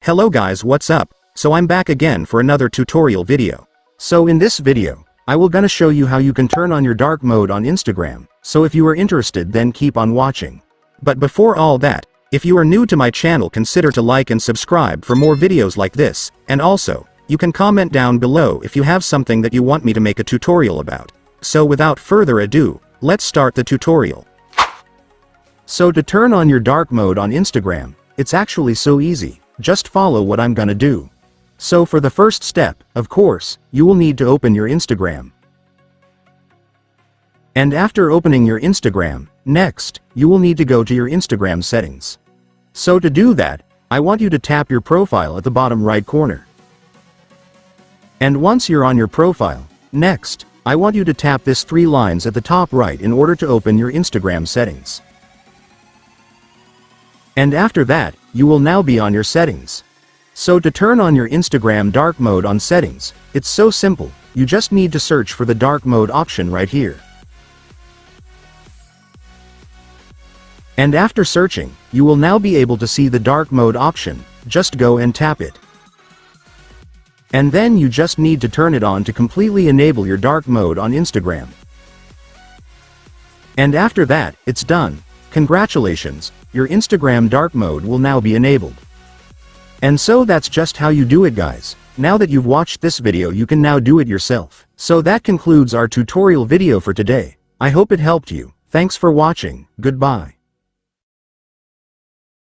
Hello guys, what's up? So I'm back again for another tutorial video. So in this video, I will gonna show you how you can turn on your dark mode on Instagram, so if you are interested then keep on watching. But before all that, if you are new to my channel consider to like and subscribe for more videos like this, and also, you can comment down below if you have something that you want me to make a tutorial about. So without further ado, let's start the tutorial. So to turn on your dark mode on Instagram, it's actually so easy. Just follow what I'm gonna do. So for the first step, of course, you will need to open your Instagram. And after opening your Instagram, next, you will need to go to your Instagram settings. So to do that, I want you to tap your profile at the bottom right corner. And once you're on your profile, next, I want you to tap this 3 lines at the top right in order to open your Instagram settings. And after that, you will now be on your settings. So to turn on your Instagram dark mode on settings, it's so simple, you just need to search for the dark mode option right here. And after searching, you will now be able to see the dark mode option, just go and tap it. And then you just need to turn it on to completely enable your dark mode on Instagram. And after that, it's done. Congratulations, your Instagram dark mode will now be enabled. And so that's just how you do it guys. Now that you've watched this video you can now do it yourself. So that concludes our tutorial video for today. I hope it helped you. Thanks for watching, goodbye.